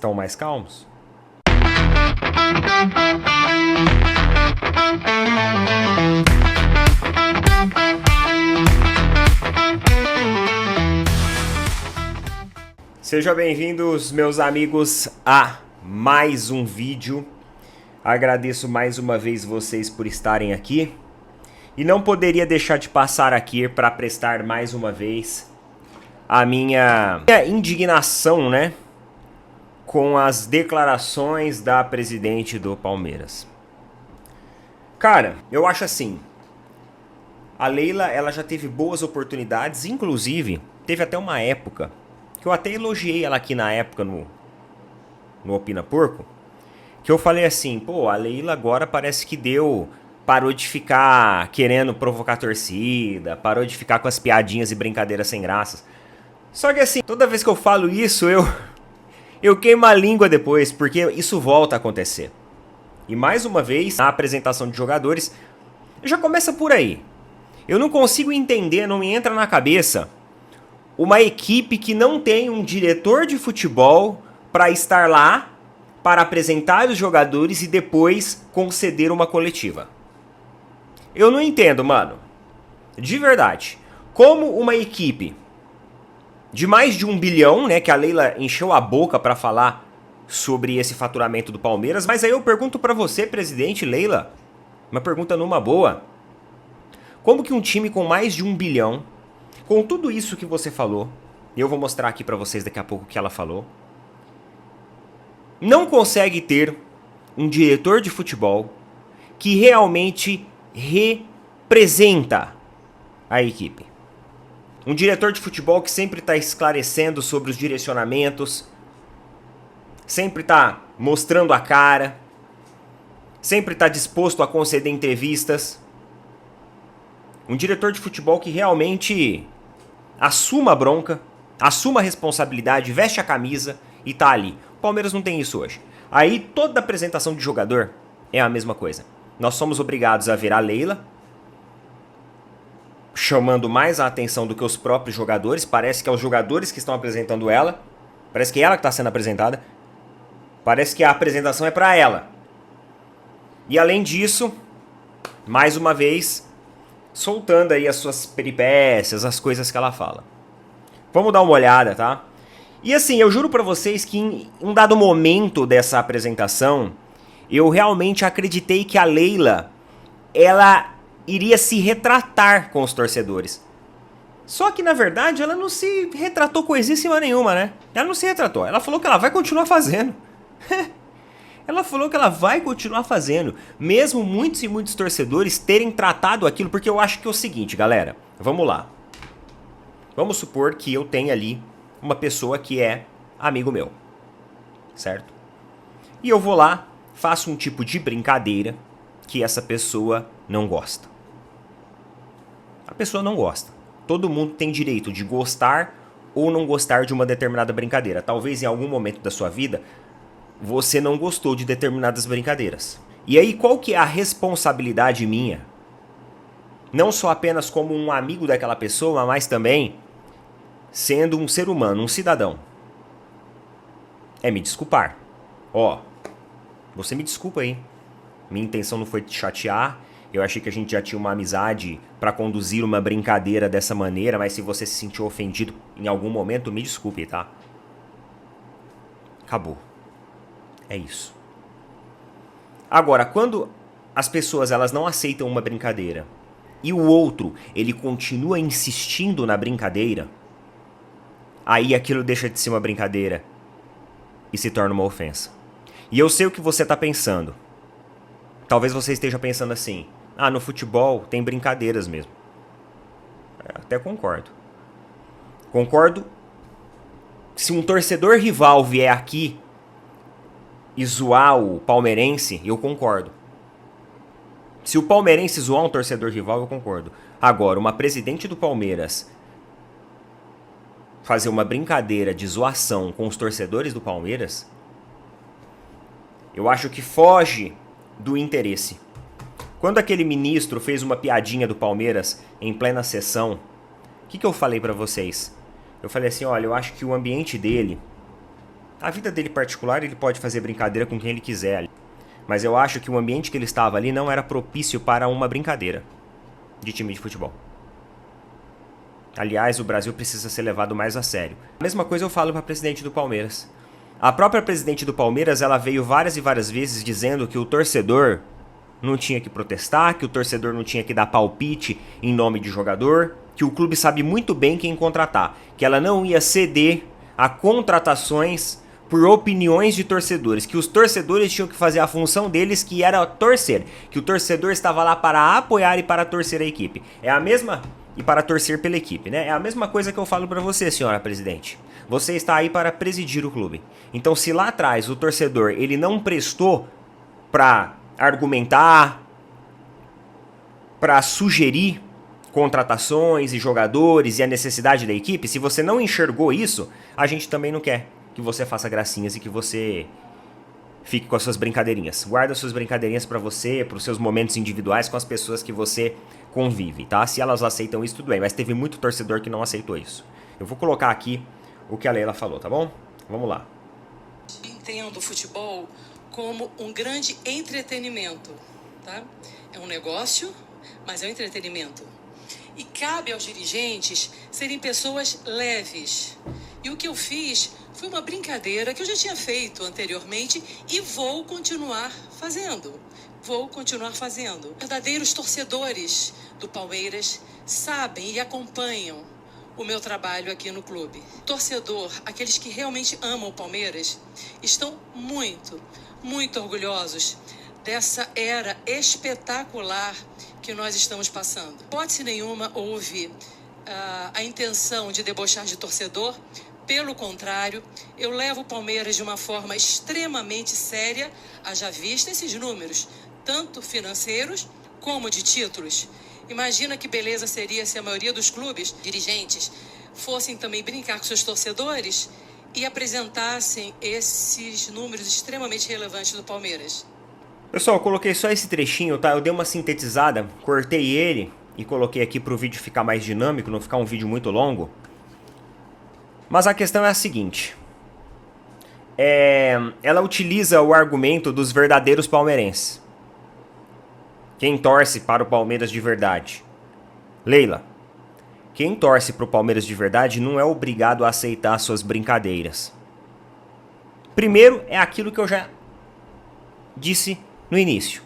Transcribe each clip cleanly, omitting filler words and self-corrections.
Estão mais calmos? Sejam bem-vindos, meus amigos, a mais um vídeo. Agradeço mais uma vez vocês por estarem aqui. E não poderia deixar de passar aqui para prestar mais uma vez a minha indignação, né? Com as declarações da presidente do Palmeiras. Cara, eu acho assim, a Leila, ela já teve boas oportunidades, inclusive, teve até uma época, que eu até elogiei ela aqui na época no Opina Porco, que eu falei assim, pô, a Leila agora parece que parou de ficar querendo provocar torcida, parou de ficar com as piadinhas e brincadeiras sem graças. Só que assim, toda vez que eu falo isso, eu queimo a língua depois, porque isso volta a acontecer. E mais uma vez, a apresentação de jogadores já começa por aí. Eu não consigo entender, não me entra na cabeça, uma equipe que não tem um diretor de futebol para estar lá, para apresentar os jogadores e depois conceder uma coletiva. Eu não entendo, mano. De verdade. Como uma equipe de mais de 1 bilhão, né, que a Leila encheu a boca para falar sobre esse faturamento do Palmeiras, mas aí eu pergunto para você, presidente Leila, uma pergunta numa boa. Como que um time com mais de 1 bilhão, com tudo isso que você falou, e eu vou mostrar aqui para vocês daqui a pouco o que ela falou, não consegue ter um diretor de futebol que realmente representa a equipe? Um diretor de futebol que sempre está esclarecendo sobre os direcionamentos, sempre está mostrando a cara, sempre está disposto a conceder entrevistas. Um diretor de futebol que realmente assuma a bronca, assuma a responsabilidade, veste a camisa e tá ali. O Palmeiras não tem isso hoje. Aí toda apresentação de jogador é a mesma coisa. Nós somos obrigados a ver a Leila chamando mais a atenção do que os próprios jogadores. Parece que é os jogadores que estão apresentando ela. Parece que é ela que está sendo apresentada. Parece que a apresentação é para ela. E além disso, mais uma vez, soltando aí as suas peripécias, as coisas que ela fala. Vamos dar uma olhada, tá? E assim, eu juro pra vocês que em um dado momento dessa apresentação, eu realmente acreditei que a Leila, ela iria se retratar com os torcedores. Só que, na verdade, ela não se retratou coisíssima nenhuma, né? Ela não se retratou. Ela falou que ela vai continuar fazendo. Ela falou que ela vai continuar fazendo. Mesmo muitos e muitos torcedores terem tratado aquilo. Porque eu acho que é o seguinte, galera. Vamos lá. Vamos supor que eu tenha ali uma pessoa que é amigo meu. Certo? E eu vou lá, faço um tipo de brincadeira que essa pessoa não gosta. A pessoa não gosta. Todo mundo tem direito de gostar ou não gostar de uma determinada brincadeira. Talvez em algum momento da sua vida você não gostou de determinadas brincadeiras. E aí qual que é a responsabilidade minha? Não só apenas como um amigo daquela pessoa, mas também sendo um ser humano, um cidadão. É me desculpar. Ó, você me desculpa aí. Minha intenção não foi te chatear. Eu achei que a gente já tinha uma amizade para conduzir uma brincadeira dessa maneira, mas se você se sentiu ofendido em algum momento, me desculpe, tá? Acabou. É isso. Agora, quando as pessoas elas não aceitam uma brincadeira e o outro, ele continua insistindo na brincadeira, aí aquilo deixa de ser uma brincadeira e se torna uma ofensa. E eu sei o que você tá pensando. Talvez você esteja pensando assim, no futebol tem brincadeiras mesmo. Até concordo. Concordo. Se um torcedor rival vier aqui e zoar o palmeirense, eu concordo. Se o palmeirense zoar um torcedor rival, eu concordo. Agora, uma presidente do Palmeiras fazer uma brincadeira de zoação com os torcedores do Palmeiras, eu acho que foge do interesse. Quando aquele ministro fez uma piadinha do Palmeiras em plena sessão, o que eu falei pra vocês? Eu falei assim, olha, eu acho que o ambiente dele A vida dele particular, ele pode fazer brincadeira com quem ele quiser. Mas eu acho que o ambiente que ele estava ali não era propício para uma brincadeira de time de futebol. Aliás, o Brasil precisa ser levado mais a sério. A mesma coisa eu falo para a presidente do Palmeiras. A própria presidente do Palmeiras, ela veio várias e várias vezes dizendo que o torcedor não tinha que protestar, que o torcedor não tinha que dar palpite em nome de jogador, que o clube sabe muito bem quem contratar, que ela não ia ceder a contratações por opiniões de torcedores, que os torcedores tinham que fazer a função deles, que era torcer, que o torcedor estava lá para apoiar e para torcer a equipe. É a mesma... E para torcer pela equipe, né? É a mesma coisa que eu falo para você, senhora presidente. Você está aí para presidir o clube. Então, se lá atrás o torcedor ele não prestou para argumentar, para sugerir contratações e jogadores e a necessidade da equipe, se você não enxergou isso, a gente também não quer que você faça gracinhas e que você fique com as suas brincadeirinhas. Guarda as suas brincadeirinhas para você, para os seus momentos individuais com as pessoas que você convive, tá? Se elas aceitam isso, tudo bem. Mas teve muito torcedor que não aceitou isso. Eu vou colocar aqui o que a Leila falou, tá bom? Vamos lá. Entendo o futebol como um grande entretenimento, tá? É um negócio, mas é um entretenimento. E cabe aos dirigentes serem pessoas leves. E o que eu fiz foi uma brincadeira que eu já tinha feito anteriormente e vou continuar fazendo. Verdadeiros torcedores do Palmeiras sabem e acompanham o meu trabalho aqui no clube. Torcedor, aqueles que realmente amam o Palmeiras, estão muito, muito orgulhosos dessa era espetacular que nós estamos passando. Hipótese nenhuma houve a intenção de debochar de torcedor. Pelo contrário, eu levo o Palmeiras de uma forma extremamente séria, haja vista esses números, tanto financeiros como de títulos. Imagina que beleza seria se a maioria dos clubes, dirigentes, fossem também brincar com seus torcedores e apresentassem esses números extremamente relevantes do Palmeiras. Pessoal, eu coloquei só esse trechinho, tá? Eu dei uma sintetizada, cortei ele e coloquei aqui para o vídeo ficar mais dinâmico, não ficar um vídeo muito longo. Mas a questão é a seguinte. Ela utiliza o argumento dos verdadeiros palmeirenses. Quem torce para o Palmeiras de verdade? Leila, quem torce para o Palmeiras de verdade não é obrigado a aceitar suas brincadeiras. Primeiro, é aquilo que eu já disse no início.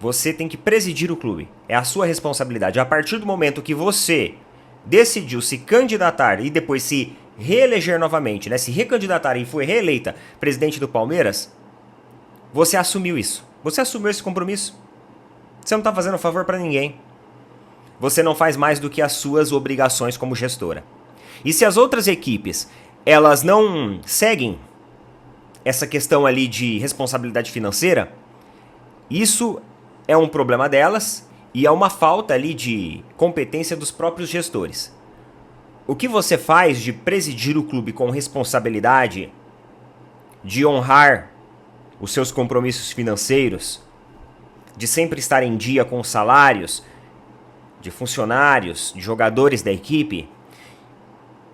Você tem que presidir o clube. É a sua responsabilidade. A partir do momento que você decidiu se candidatar e depois se reeleger novamente, né? Se recandidatar e foi reeleita presidente do Palmeiras, você assumiu isso. Você assumiu esse compromisso. Você não está fazendo favor para ninguém. Você não faz mais do que as suas obrigações como gestora. E se as outras equipes, elas não seguem essa questão ali de responsabilidade financeira, isso é um problema delas e é uma falta ali de competência dos próprios gestores. O que você faz de presidir o clube com responsabilidade, de honrar os seus compromissos financeiros, de sempre estar em dia com os salários de funcionários, de jogadores da equipe,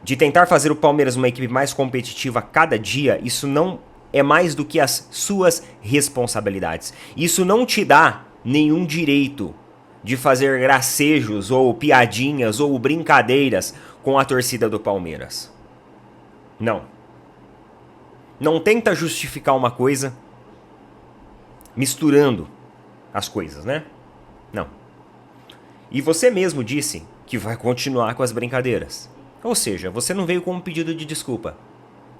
de tentar fazer o Palmeiras uma equipe mais competitiva a cada dia, isso não é mais do que as suas responsabilidades. Isso não te dá nenhum direito de fazer gracejos ou piadinhas ou brincadeiras com a torcida do Palmeiras. Não. Não tenta justificar uma coisa misturando as coisas, né? Não. E você mesmo disse que vai continuar com as brincadeiras. Ou seja, você não veio com um pedido de desculpa.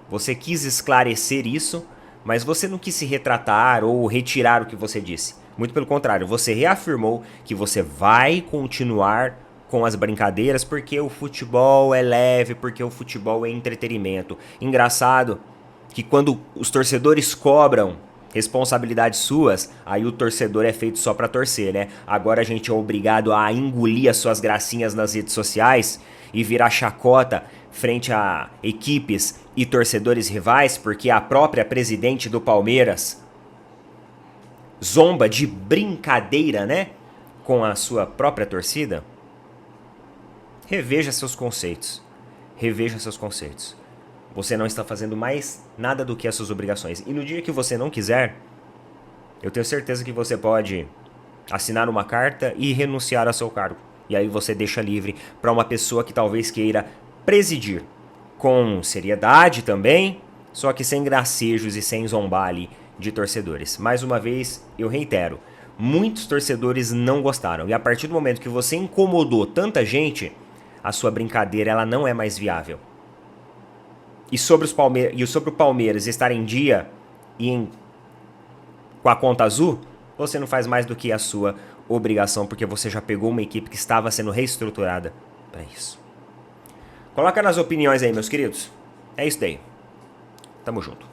Você quis esclarecer isso, mas você não quis se retratar ou retirar o que você disse. Muito pelo contrário, você reafirmou que você vai continuar com as brincadeiras porque o futebol é leve, porque o futebol é entretenimento. Engraçado que quando os torcedores cobram responsabilidades suas, aí o torcedor é feito só pra torcer, né? Agora a gente é obrigado a engolir as suas gracinhas nas redes sociais e virar chacota frente a equipes e torcedores rivais, porque a própria presidente do Palmeiras zomba de brincadeira, né? Com a sua própria torcida. Reveja seus conceitos. Reveja seus conceitos. você não está fazendo mais nada do que as suas obrigações. E no dia que você não quiser, eu tenho certeza que você pode assinar uma carta e renunciar ao seu cargo. E aí você deixa livre para uma pessoa que talvez queira presidir com seriedade também, só que sem gracejos e sem zombar ali de torcedores. Mais uma vez, eu reitero, muitos torcedores não gostaram. E a partir do momento que você incomodou tanta gente, a sua brincadeira ela não é mais viável. E sobre o Palmeiras estar em dia e com a conta azul, você não faz mais do que a sua obrigação, porque você já pegou uma equipe que estava sendo reestruturada para isso. Coloca nas opiniões aí, meus queridos. É isso daí. Tamo junto.